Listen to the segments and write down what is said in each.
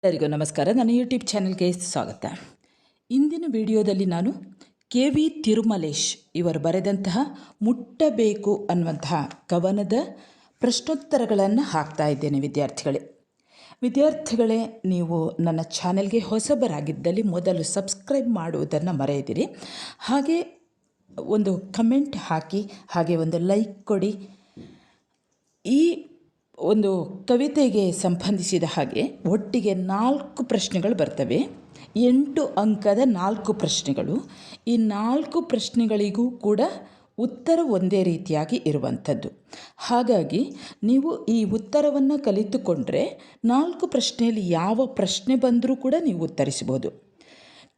ಎಲ್ಲರಿಗೂ ನಮಸ್ಕಾರ. ನನ್ನ ಯೂಟ್ಯೂಬ್ ಚಾನಲ್ಗೆ ಸ್ವಾಗತ. ಇಂದಿನ ವಿಡಿಯೋದಲ್ಲಿ ನಾನು ಕೆ.ವಿ. ತಿರುಮಲೇಶ್ ಇವರು ಬರೆದಂತಹ ಮುಟ್ಟಬೇಕು ಅನ್ನುವಂತಹ ಕವನದ ಪ್ರಶ್ನೋತ್ತರಗಳನ್ನು ಹಾಕ್ತಾ ಇದ್ದೇನೆ. ವಿದ್ಯಾರ್ಥಿಗಳೇ, ನೀವು ನನ್ನ ಚಾನೆಲ್ಗೆ ಹೊಸಬರಾಗಿದ್ದಲ್ಲಿ ಮೊದಲು ಸಬ್ಸ್ಕ್ರೈಬ್ ಮಾಡುವುದನ್ನು ಮರೆಯದಿರಿ. ಹಾಗೆ ಒಂದು ಕಮೆಂಟ್ ಹಾಕಿ, ಹಾಗೆ ಒಂದು ಲೈಕ್ ಕೊಡಿ. ಈ ಒಂದು ಕವಿತೆಗೆ ಸಂಬಂಧಿಸಿದ ಹಾಗೆ ಒಟ್ಟಿಗೆ 4 ಪ್ರಶ್ನೆಗಳು ಬರ್ತವೆ. 8 ಅಂಕದ 4 ಪ್ರಶ್ನೆಗಳು. ಈ 4 ಪ್ರಶ್ನೆಗಳಿಗೂ ಕೂಡ ಉತ್ತರ ಒಂದೇ ರೀತಿಯಾಗಿ ಇರುವಂಥದ್ದು. ಹಾಗಾಗಿ ನೀವು ಈ ಉತ್ತರವನ್ನು ಕಲಿತುಕೊಂಡ್ರೆ 4 ಪ್ರಶ್ನೆಯಲ್ಲಿ ಯಾವ ಪ್ರಶ್ನೆ ಬಂದರೂ ಕೂಡ ನೀವು ಉತ್ತರಿಸಬಹುದು.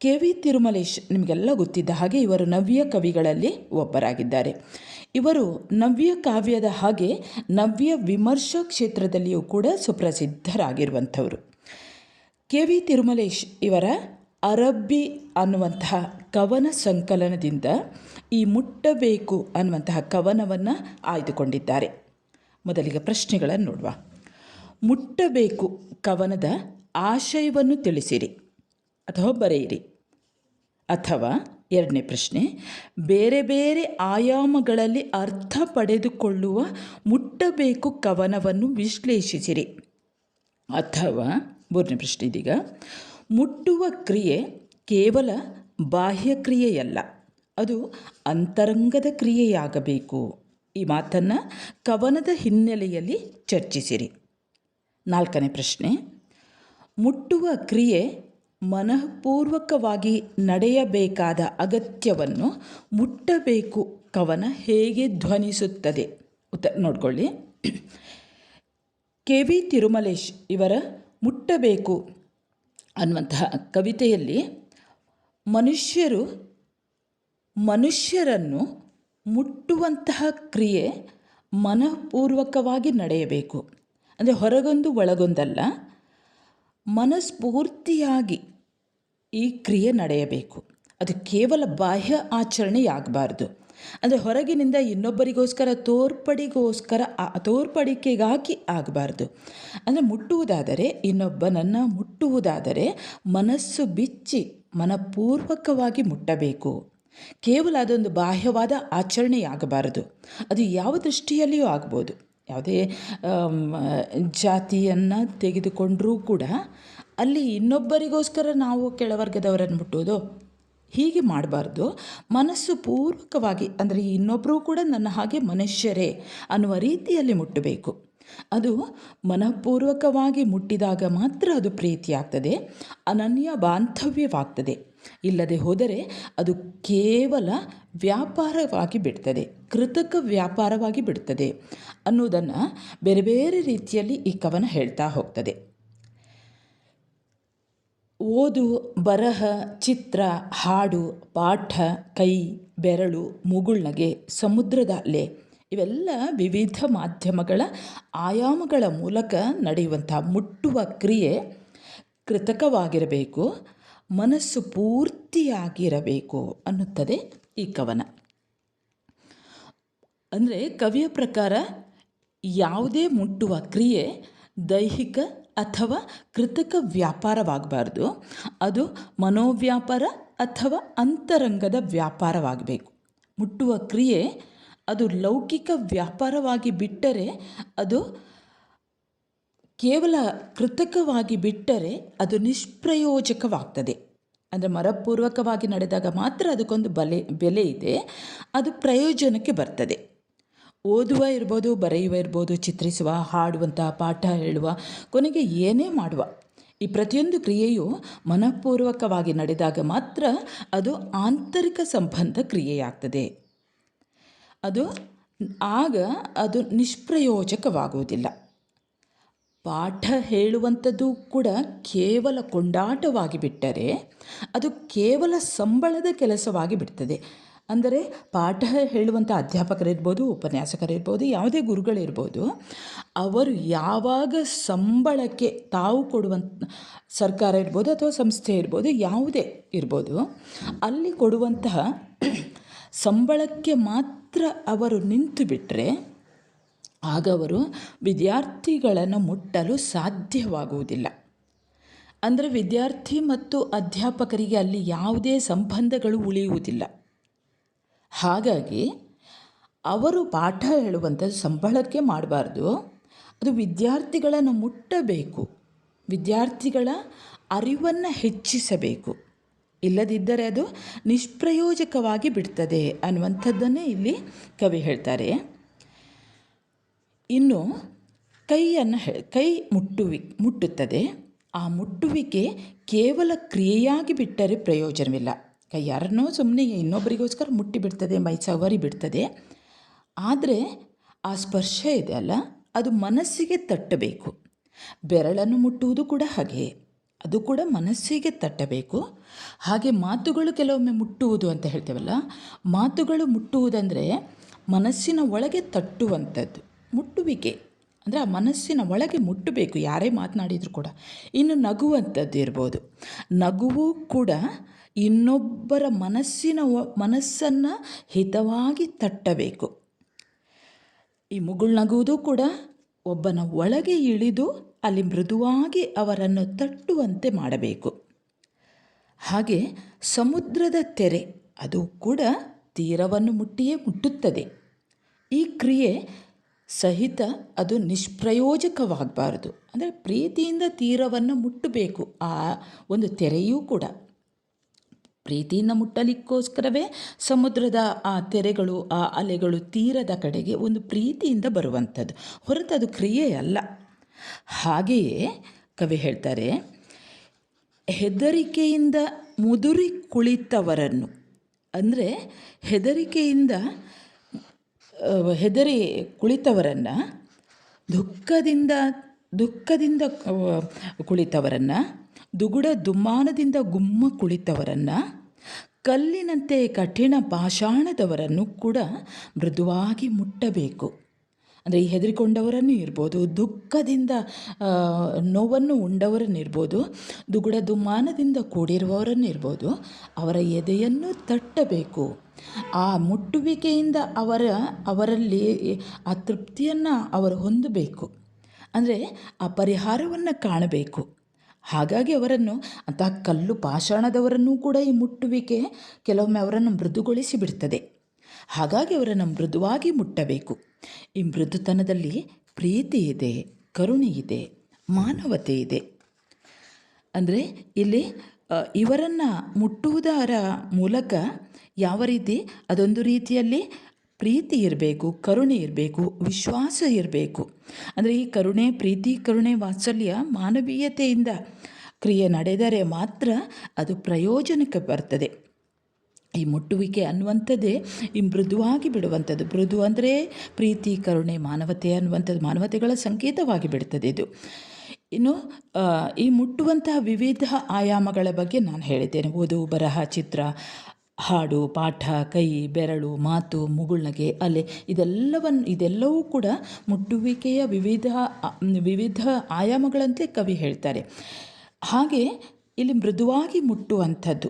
ಕೆ.ವಿ. ತಿರುಮಲೇಶ್ ನಿಮಗೆಲ್ಲ ಗೊತ್ತಿದ್ದ ಹಾಗೆ ಇವರು ನವ್ಯ ಕವಿಗಳಲ್ಲಿ ಒಬ್ಬರಾಗಿದ್ದಾರೆ. ಇವರು ನವ್ಯ ಕಾವ್ಯದ ಹಾಗೆ ನವ್ಯ ವಿಮರ್ಶಾ ಕ್ಷೇತ್ರದಲ್ಲಿಯೂ ಕೂಡ ಸುಪ್ರಸಿದ್ಧರಾಗಿರುವಂಥವರು. ಕೆ.ವಿ. ತಿರುಮಲೇಶ್ ಇವರ ಅರಬ್ಬಿ ಅನ್ನುವಂತಹ ಕವನ ಸಂಕಲನದಿಂದ ಈ ಮುಟ್ಟಬೇಕು ಅನ್ನುವಂತಹ ಕವನವನ್ನು ಆಯ್ದುಕೊಂಡಿದ್ದಾರೆ. ಮೊದಲಿಗೆ ಪ್ರಶ್ನೆಗಳನ್ನು ನೋಡುವ. ಮುಟ್ಟಬೇಕು ಕವನದ ಆಶಯವನ್ನು ತಿಳಿಸಿರಿ ಅಥವಾ ಬರೆಯಿರಿ. ಅಥವಾ ಎರಡನೇ ಪ್ರಶ್ನೆ, ಬೇರೆ ಬೇರೆ ಆಯಾಮಗಳಲ್ಲಿ ಅರ್ಥ ಪಡೆದುಕೊಳ್ಳುವ ಮುಟ್ಟಬೇಕು ಕವನವನ್ನು ವಿಶ್ಲೇಷಿಸಿರಿ. ಅಥವಾ ಮೂರನೇ ಪ್ರಶ್ನೆ ಇದೀಗ, ಮುಟ್ಟುವ ಕ್ರಿಯೆ ಕೇವಲ ಬಾಹ್ಯ ಕ್ರಿಯೆಯಲ್ಲ, ಅದು ಅಂತರಂಗದ ಕ್ರಿಯೆಯಾಗಬೇಕು. ಈ ಮಾತನ್ನು ಕವನದ ಹಿನ್ನೆಲೆಯಲ್ಲಿ ಚರ್ಚಿಸಿರಿ. ನಾಲ್ಕನೇ ಪ್ರಶ್ನೆ, ಮುಟ್ಟುವ ಕ್ರಿಯೆ ಮನಃಪೂರ್ವಕವಾಗಿ ನಡೆಯಬೇಕಾದ ಅಗತ್ಯವನ್ನು ಮುಟ್ಟಬೇಕು ಕವನ ಹೇಗೆ ಧ್ವನಿಸುತ್ತದೆ? ಉತ್ತರ ನೋಡ್ಕೊಳ್ಳಿ. ಕೆ.ವಿ. ತಿರುಮಲೇಶ್ ಇವರ ಮುಟ್ಟಬೇಕು ಅನ್ನುವಂತಹ ಕವಿತೆಯಲ್ಲಿ ಮನುಷ್ಯರನ್ನು ಮುಟ್ಟುವಂತಹ ಕ್ರಿಯೆ ಮನಃಪೂರ್ವಕವಾಗಿ ನಡೆಯಬೇಕು. ಅಂದರೆ ಹೊರಗೊಂದು ಒಳಗೊಂದಲ್ಲ, ಮನಸ್ಫೂರ್ತಿಯಾಗಿ ಈ ಕ್ರಿಯೆ ನಡೆಯಬೇಕು. ಅದು ಕೇವಲ ಬಾಹ್ಯ ಆಚರಣೆಯಾಗಬಾರ್ದು. ಅಂದರೆ ಹೊರಗಿನಿಂದ ಇನ್ನೊಬ್ಬರಿಗೋಸ್ಕರ ತೋರ್ಪಡಿಕೆಗಾಗಿ ಆಗಬಾರ್ದು. ಅಂದರೆ ಮುಟ್ಟುವುದಾದರೆ, ಇನ್ನೊಬ್ಬನನ್ನು ಮುಟ್ಟುವುದಾದರೆ ಮನಸ್ಸು ಬಿಚ್ಚಿ ಮನಪೂರ್ವಕವಾಗಿ ಮುಟ್ಟಬೇಕು. ಕೇವಲ ಅದೊಂದು ಬಾಹ್ಯವಾದ ಆಚರಣೆಯಾಗಬಾರದು. ಅದು ಯಾವ ದೃಷ್ಟಿಯಲ್ಲಿಯೂ ಆಗ್ಬೋದು. ಯಾವುದೇ ಜಾತಿಯನ್ನು ತೆಗೆದುಕೊಂಡರೂ ಕೂಡ ಅಲ್ಲಿ ಇನ್ನೊಬ್ಬರಿಗೋಸ್ಕರ ನಾವು ಕೆಳವರ್ಗದವರನ್ನು ಮುಟ್ಟುವುದು ಹೀಗೆ ಮಾಡಬಾರ್ದು. ಮನಸ್ಸು ಪೂರ್ವಕವಾಗಿ, ಅಂದರೆ ಇನ್ನೊಬ್ಬರೂ ಕೂಡ ನನ್ನ ಹಾಗೆ ಮನುಷ್ಯರೇ ಅನ್ನುವ ರೀತಿಯಲ್ಲಿ ಮುಟ್ಟಬೇಕು. ಅದು ಮನಃಪೂರ್ವಕವಾಗಿ ಮುಟ್ಟಿದಾಗ ಮಾತ್ರ ಅದು ಪ್ರೀತಿಯಾಗ್ತದೆ, ಅನನ್ಯ ಬಾಂಧವ್ಯವಾಗ್ತದೆ. ಇಲ್ಲದೆ ಹೋದರೆ ಅದು ಕೇವಲ ವ್ಯಾಪಾರವಾಗಿ ಬಿಡ್ತದೆ, ಕೃತಕ ವ್ಯಾಪಾರವಾಗಿ ಬಿಡ್ತದೆ ಅನ್ನೋದನ್ನು ಬೇರೆ ಬೇರೆ ರೀತಿಯಲ್ಲಿ ಈ ಕವನ ಹೇಳ್ತಾ ಹೋಗ್ತದೆ. ಓದು, ಬರಹ, ಚಿತ್ರ, ಹಾಡು, ಪಾಠ, ಕೈ, ಬೆರಳು, ಮುಗುಳ್ನಗೆ, ಸಮುದ್ರದ ಅಲೆ ಇವೆಲ್ಲ ವಿವಿಧ ಮಾಧ್ಯಮಗಳ ಆಯಾಮಗಳ ಮೂಲಕ ನಡೆಯುವಂಥ ಮುಟ್ಟುವ ಕ್ರಿಯೆ ಕೃತಕವಾಗಿರಬೇಕು, ಮನಸ್ಸು ಪೂರ್ತಿಯಾಗಿರಬೇಕು ಅನ್ನುತ್ತದೆ ಈ ಕವನ. ಅಂದರೆ ಕವಿಯ ಪ್ರಕಾರ ಯಾವುದೇ ಮುಟ್ಟುವ ಕ್ರಿಯೆ ದೈಹಿಕ ಅಥವಾ ಕೃತಕ ವ್ಯಾಪಾರವಾಗಬಾರ್ದು, ಅದು ಮನೋವ್ಯಾಪಾರ ಅಥವಾ ಅಂತರಂಗದ ವ್ಯಾಪಾರವಾಗಬೇಕು. ಮುಟ್ಟುವ ಕ್ರಿಯೆ ಅದು ಲೌಕಿಕ ವ್ಯಾಪಾರವಾಗಿ ಬಿಟ್ಟರೆ, ಅದು ಕೇವಲ ಕೃತಕವಾಗಿ ಬಿಟ್ಟರೆ ಅದು ನಿಷ್ಪ್ರಯೋಜಕವಾಗ್ತದೆ. ಅಂದರೆ ಮನಪೂರ್ವಕವಾಗಿ ನಡೆದಾಗ ಮಾತ್ರ ಅದಕ್ಕೊಂದು ಬೆಲೆ ಇದೆ, ಅದು ಪ್ರಯೋಜನಕ್ಕೆ ಬರ್ತದೆ. ಓದುವ ಇರ್ಬೋದು, ಬರೆಯುವ ಇರ್ಬೋದು, ಚಿತ್ರಿಸುವ, ಹಾಡುವಂಥ, ಪಾಠ ಹೇಳುವ, ಕೊನೆಗೆ ಏನೇ ಮಾಡುವ, ಈ ಪ್ರತಿಯೊಂದು ಕ್ರಿಯೆಯು ಮನಪೂರ್ವಕವಾಗಿ ನಡೆದಾಗ ಮಾತ್ರ ಅದು ಆಂತರಿಕ ಸಂಬಂಧ ಕ್ರಿಯೆಯಾಗ್ತದೆ. ಆಗ ಅದು ನಿಷ್ಪ್ರಯೋಜಕವಾಗುವುದಿಲ್ಲ. ಪಾಠ ಹೇಳುವಂಥದ್ದು ಕೂಡ ಕೇವಲ ಕೊಂಡಾಟವಾಗಿ ಬಿಟ್ಟರೆ ಅದು ಕೇವಲ ಸಂಬಳದ ಕೆಲಸವಾಗಿ ಬಿಡ್ತದೆ. ಅಂದರೆ ಪಾಠ ಹೇಳುವಂಥ ಅಧ್ಯಾಪಕರಿರ್ಬೋದು, ಉಪನ್ಯಾಸಕರಿರ್ಬೋದು, ಯಾವುದೇ ಗುರುಗಳಿರ್ಬೋದು, ಅವರು ಯಾವಾಗ ಸಂಬಳಕ್ಕೆ ತಾವು ಕೊಡುವಂಥ ಸರ್ಕಾರ ಇರ್ಬೋದು ಅಥವಾ ಸಂಸ್ಥೆ ಇರ್ಬೋದು, ಯಾವುದೇ ಇರ್ಬೋದು, ಅಲ್ಲಿ ಕೊಡುವಂತಹ ಸಂಬಳಕ್ಕೆ ಮಾತ್ರ ಅವರು ನಿಂತು ಬಿಟ್ಟರೆ ಆಗ ಅವರು ವಿದ್ಯಾರ್ಥಿಗಳನ್ನು ಮುಟ್ಟಲು ಸಾಧ್ಯವಾಗುವುದಿಲ್ಲ. ಅಂದರೆ ವಿದ್ಯಾರ್ಥಿ ಮತ್ತು ಅಧ್ಯಾಪಕರಿಗೆ ಅಲ್ಲಿ ಯಾವುದೇ ಸಂಬಂಧಗಳು ಉಳಿಯುವುದಿಲ್ಲ. ಹಾಗಾಗಿ ಅವರು ಪಾಠ ಹೇಳುವಂಥದ್ದು ಸಂಬಳಕ್ಕೆ ಮಾಡಬಾರ್ದು, ಅದು ವಿದ್ಯಾರ್ಥಿಗಳನ್ನು ಮುಟ್ಟಬೇಕು, ವಿದ್ಯಾರ್ಥಿಗಳ ಅರಿವನ್ನು ಹೆಚ್ಚಿಸಬೇಕು. ಇಲ್ಲದಿದ್ದರೆ ಅದು ನಿಷ್ಪ್ರಯೋಜಕವಾಗಿ ಬಿಡ್ತದೆ ಅನ್ನುವಂಥದ್ದನ್ನೇ ಇಲ್ಲಿ ಕವಿ ಹೇಳ್ತಾರೆ. ಇನ್ನು ಕೈ ಮುಟ್ಟುತ್ತದೆ. ಆ ಮುಟ್ಟುವಿಕೆ ಕೇವಲ ಕ್ರಿಯೆಯಾಗಿ ಬಿಟ್ಟರೆ ಪ್ರಯೋಜನವಿಲ್ಲ. ಕೈ ಯಾರನ್ನೋ ಸುಮ್ಮನೆ ಇನ್ನೊಬ್ಬರಿಗೋಸ್ಕರ ಮುಟ್ಟಿಬಿಡ್ತದೆ, ಮೈ ಸವರಿ ಬಿಡ್ತದೆ. ಆದರೆ ಆ ಸ್ಪರ್ಶ ಇದೆ ಅಲ್ಲ, ಅದು ಮನಸ್ಸಿಗೆ ತಟ್ಟಬೇಕು. ಬೆರಳನ್ನು ಮುಟ್ಟುವುದು ಕೂಡ ಹಾಗೆಯೇ, ಅದು ಕೂಡ ಮನಸ್ಸಿಗೆ ತಟ್ಟಬೇಕು. ಹಾಗೆ ಮಾತುಗಳು ಕೆಲವೊಮ್ಮೆ ಮುಟ್ಟುವುದು ಅಂತ ಹೇಳ್ತೇವಲ್ಲ, ಮಾತುಗಳು ಮುಟ್ಟುವುದಂದರೆ ಮನಸ್ಸಿನ ಒಳಗೆ ತಟ್ಟುವಂಥದ್ದು. ಮುಟ್ಟುವಿಕೆ ಅಂದರೆ ಆ ಮನಸ್ಸಿನ ಒಳಗೆ ಮುಟ್ಟಬೇಕು, ಯಾರೇ ಮಾತನಾಡಿದರೂ ಕೂಡ. ಇನ್ನು ನಗುವಂಥದ್ದು ಇರ್ಬೋದು. ನಗುವು ಕೂಡ ಇನ್ನೊಬ್ಬರ ಮನಸ್ಸನ್ನು ಹಿತವಾಗಿ ತಟ್ಟಬೇಕು. ಈ ಮುಗುಳು ನಗುವುದು ಕೂಡ ಒಬ್ಬನ ಒಳಗೆ ಇಳಿದು ಅಲ್ಲಿ ಮೃದುವಾಗಿ ಅವರನ್ನು ತಟ್ಟುವಂತೆ ಮಾಡಬೇಕು. ಹಾಗೆ ಸಮುದ್ರದ ತೆರೆ ಅದು ಕೂಡ ತೀರವನ್ನು ಮುಟ್ಟಿಯೇ ಮುಟ್ಟುತ್ತದೆ. ಈ ಕ್ರಿಯೆ ಸಹಿತ ಅದು ನಿಷ್ಪ್ರಯೋಜಕವಾಗಬಾರದು. ಅಂದರೆ ಪ್ರೀತಿಯಿಂದ ತೀರವನ್ನು ಮುಟ್ಟಬೇಕು. ಆ ಒಂದು ತೆರೆಯೂ ಕೂಡ ಪ್ರೀತಿಯಿಂದ ಮುಟ್ಟಲಿಕ್ಕೋಸ್ಕರವೇ ಸಮುದ್ರದ ಆ ತೆರೆಗಳು, ಆ ಅಲೆಗಳು ತೀರದ ಕಡೆಗೆ ಒಂದು ಪ್ರೀತಿಯಿಂದ ಬರುವಂಥದ್ದು, ಹೊರತು ಅದು ಕ್ರಿಯೆ ಅಲ್ಲ. ಹಾಗೆಯೇ ಕವಿ ಹೇಳ್ತಾರೆ, ಹೆದರಿಕೆಯಿಂದ ಮುದುರಿ ಕುಳಿತವರನ್ನು, ಅಂದರೆ ಹೆದರಿ ಕುಳಿತವರನ್ನು, ದುಃಖದಿಂದ ಕುಳಿತವರನ್ನು, ದುಗುಡ ದುಮ್ಮಾನದಿಂದ ಗುಮ್ಮ ಕುಳಿತವರನ್ನು, ಕಲ್ಲಿನಂತೆ ಕಠಿಣ ಪಾಷಾಣದವರನ್ನು ಕೂಡ ಮೃದುವಾಗಿ ಮುಟ್ಟಬೇಕು. ಅಂದರೆ ಈ ಹೆದರಿಕೊಂಡವರನ್ನು ಇರ್ಬೋದು, ದುಃಖದಿಂದ ನೋವನ್ನು ಉಂಡವರನ್ನು ಇರ್ಬೋದು, ದುಗುಡ ದುಮ್ಮಾನದಿಂದ ಕೂಡಿರುವವರನ್ನು ಇರ್ಬೋದು, ಅವರ ಎದೆಯನ್ನು ತಟ್ಟಬೇಕು. ಆ ಮುಟ್ಟುವಿಕೆಯಿಂದ ಅವರಲ್ಲಿ ಆ ತೃಪ್ತಿಯನ್ನು ಅವರು ಹೊಂದಬೇಕು. ಅಂದರೆ ಆ ಪರಿಹಾರವನ್ನು ಕಾಣಬೇಕು. ಹಾಗಾಗಿ ಅವರನ್ನು ಅಂತಹ ಕಲ್ಲು ಪಾಷಾಣದವರನ್ನು ಕೂಡ ಈ ಮುಟ್ಟುವಿಕೆ ಕೆಲವೊಮ್ಮೆ ಅವರನ್ನು ಮೃದುಗೊಳಿಸಿ ಬಿಡ್ತದೆ. ಹಾಗಾಗಿ ಅವರನ್ನು ಮೃದುವಾಗಿ ಮುಟ್ಟಬೇಕು. ಈ ಮೃದುತನದಲ್ಲಿ ಪ್ರೀತಿ ಇದೆ, ಕರುಣೆ ಇದೆ, ಮಾನವತೆ ಇದೆ. ಅಂದರೆ ಇಲ್ಲಿ ಇವರನ್ನು ಮುಟ್ಟುವುದರ ಮೂಲಕ ಯಾವ ರೀತಿ ಅದೊಂದು ರೀತಿಯಲ್ಲಿ ಪ್ರೀತಿ ಇರಬೇಕು, ಕರುಣೆ ಇರಬೇಕು, ವಿಶ್ವಾಸ ಇರಬೇಕು. ಅಂದರೆ ಈ ಕರುಣೆ, ಪ್ರೀತಿ, ಕರುಣೆ, ವಾತ್ಸಲ್ಯ ಮಾನವೀಯತೆಯಿಂದ ಕ್ರಿಯೆ ನಡೆದರೆ ಮಾತ್ರ ಅದು ಪ್ರಯೋಜನಕ್ಕೆ ಬರ್ತದೆ. ಈ ಮುಟ್ಟುವಿಕೆ ಅನ್ನುವಂಥದ್ದೇ ಈ ಮೃದುವಾಗಿ ಬಿಡುವಂಥದ್ದು. ಮೃದು ಅಂದರೆ ಪ್ರೀತಿ, ಕರುಣೆ, ಮಾನವತೆ ಅನ್ನುವಂಥದ್ದು, ಮಾನವತೆಗಳ ಸಂಕೇತವಾಗಿ ಬಿಡ್ತದೆ ಇದು. ಇನ್ನು ಈ ಮುಟ್ಟುವಂತಹ ವಿವಿಧ ಆಯಾಮಗಳ ಬಗ್ಗೆ ನಾನು ಹೇಳಿದ್ದೇನೆ. ಓದು, ಬರಹ, ಚಿತ್ರ, ಹಾಡು, ಪಾಠ, ಕೈ, ಬೆರಳು, ಮಾತು, ಮುಗುಳ್ನಗೆ, ಅಲೆ, ಇದೆಲ್ಲವೂ ಕೂಡ ಮುಟ್ಟುವಿಕೆಯ ವಿವಿಧ ಆಯಾಮಗಳಂತೆ ಕವಿ ಹೇಳ್ತಾರೆ. ಹಾಗೆ ಇಲ್ಲಿ ಮೃದುವಾಗಿ ಮುಟ್ಟುವಂಥದ್ದು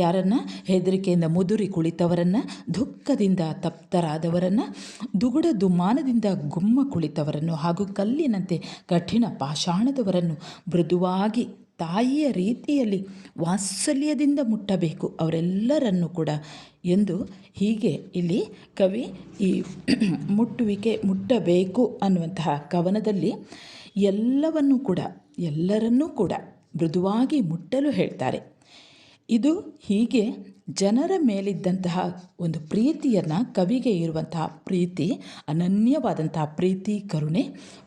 ಯಾರನ್ನು ಹೆದರಿಕೆಯಿಂದ ಮುದುರಿ ಕುಳಿತವರನ್ನು, ದುಃಖದಿಂದ ತಪ್ತರಾದವರನ್ನು, ದುಗುಡ ದುಮ್ಮಾನದಿಂದ ಗುಮ್ಮ ಕುಳಿತವರನ್ನು ಹಾಗೂ ಕಲ್ಲಿನಂತೆ ಕಠಿಣ ಪಾಷಾಣದವರನ್ನು ಮೃದುವಾಗಿ ತಾಯಿಯ ರೀತಿಯಲ್ಲಿ ವಾತ್ಸಲ್ಯದಿಂದ ಮುಟ್ಟಬೇಕು ಅವರೆಲ್ಲರನ್ನು ಕೂಡ ಎಂದು ಹೀಗೆ ಇಲ್ಲಿ ಕವಿ ಈ ಮುಟ್ಟಬೇಕು ಅನ್ನುವಂತಹ ಕವನದಲ್ಲಿ ಎಲ್ಲರನ್ನೂ ಕೂಡ ಮೃದುವಾಗಿ ಮುಟ್ಟಲು ಹೇಳ್ತಾರೆ. ಇದು ಹೀಗೆ ಜನರ ಮೇಲಿದ್ದಂತಹ ಒಂದು ಪ್ರೀತಿಯನ್ನು, ಕವಿಗೆ ಇರುವಂತಹ ಪ್ರೀತಿ, ಅನನ್ಯವಾದಂತಹ ಪ್ರೀತಿ, ಕರುಣೆ,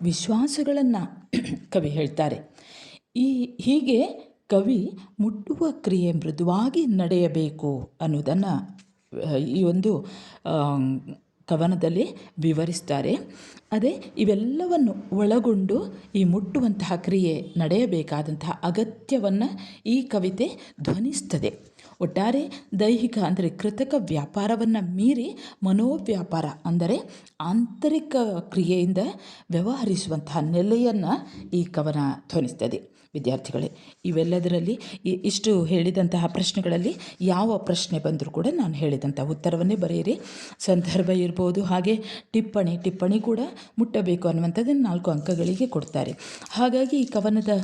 ವಿಶ್ವಾಸಗಳನ್ನು ಕವಿ ಹೇಳ್ತಾರೆ. ಹೀಗೆ ಕವಿ ಮುಟ್ಟುವ ಕ್ರಿಯೆ ಮೃದುವಾಗಿ ನಡೆಯಬೇಕು ಅನ್ನೋದನ್ನು ಈ ಒಂದು ಕವನದಲ್ಲಿ ವಿವರಿಸ್ತಾರೆ. ಅದೇ ಇವೆಲ್ಲವನ್ನು ಒಳಗೊಂಡು ಈ ಮುಟ್ಟುವಂತಹ ಕ್ರಿಯೆ ನಡೆಯಬೇಕಾದಂತಹ ಅಗತ್ಯವನ್ನು ಈ ಕವಿತೆ ಧ್ವನಿಸ್ತದೆ. ಒಟ್ಟಾರೆ ದೈಹಿಕ ಅಂದರೆ ಕೃತಕ ವ್ಯಾಪಾರವನ್ನು ಮೀರಿ ಮನೋವ್ಯಾಪಾರ ಅಂದರೆ ಆಂತರಿಕ ಕ್ರಿಯೆಯಿಂದ ವ್ಯವಹರಿಸುವಂತಹ ನೆಲೆಯನ್ನು ಈ ಕವನ ಧ್ವನಿಸ್ತದೆ. ವಿದ್ಯಾರ್ಥಿಗಳೇ, ಇವೆಲ್ಲದರಲ್ಲಿ ಇಷ್ಟು ಹೇಳಿದಂತಹ ಪ್ರಶ್ನೆಗಳಲ್ಲಿ ಯಾವ ಪ್ರಶ್ನೆ ಬಂದರೂ ಕೂಡ ನಾನು ಹೇಳಿದಂಥ ಉತ್ತರವನ್ನೇ ಬರೆಯಿರಿ. ಸಂದರ್ಭ ಇರ್ಬೋದು, ಹಾಗೆ ಟಿಪ್ಪಣಿ ಕೂಡ ಮುಟ್ಟಬೇಕು ಅನ್ನುವಂಥದ್ದನ್ನು 4 ಅಂಕಗಳಿಗೆ ಕೊಡ್ತಾರೆ. ಹಾಗಾಗಿ ಈ ಕವನದ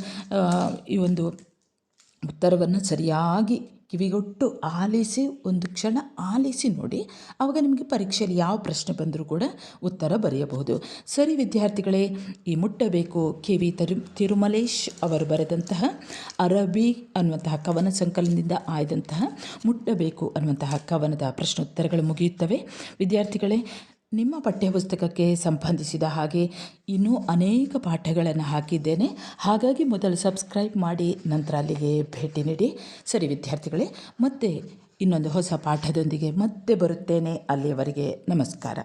ಈ ಒಂದು ಉತ್ತರವನ್ನು ಸರಿಯಾಗಿ ಕಿವಿಗೊಟ್ಟು ಆಲಿಸಿ, ಒಂದು ಕ್ಷಣ ಆಲಿಸಿ ನೋಡಿ. ಆವಾಗ ನಿಮಗೆ ಪರೀಕ್ಷೆಯಲ್ಲಿ ಯಾವ ಪ್ರಶ್ನೆ ಬಂದರೂ ಕೂಡ ಉತ್ತರ ಬರೆಯಬಹುದು. ಸರಿ ವಿದ್ಯಾರ್ಥಿಗಳೇ, ಈ ಮುಟ್ಟಬೇಕು KV ತಿರುಮಲೇಶ್ ಅವರು ಬರೆದಂತಹ ಅರಬಿ ಅನ್ನುವಂತಹ ಕವನ ಸಂಕಲನದಿಂದ ಆಯ್ದಂತಹ ಮುಟ್ಟಬೇಕು ಅನ್ನುವಂತಹ ಕವನದ ಪ್ರಶ್ನೋತ್ತರಗಳು ಮುಗಿಯುತ್ತವೆ. ವಿದ್ಯಾರ್ಥಿಗಳೇ, ನಿಮ್ಮ ಪಠ್ಯಪುಸ್ತಕಕ್ಕೆ ಸಂಬಂಧಿಸಿದ ಹಾಗೆ ಇನ್ನೂ ಅನೇಕ ಪಾಠಗಳನ್ನು ಹಾಕಿದ್ದೇನೆ. ಹಾಗಾಗಿ ಮೊದಲು ಸಬ್ಸ್ಕ್ರೈಬ್ ಮಾಡಿ, ನಂತರ ಅಲ್ಲಿಗೆ ಭೇಟಿ ನೀಡಿ. ಸರಿ ವಿದ್ಯಾರ್ಥಿಗಳೇ, ಮತ್ತೆ ಇನ್ನೊಂದು ಹೊಸ ಪಾಠದೊಂದಿಗೆ ಮತ್ತೆ ಬರುತ್ತೇನೆ. ಅಲ್ಲಿಯವರೆಗೆ ನಮಸ್ಕಾರ.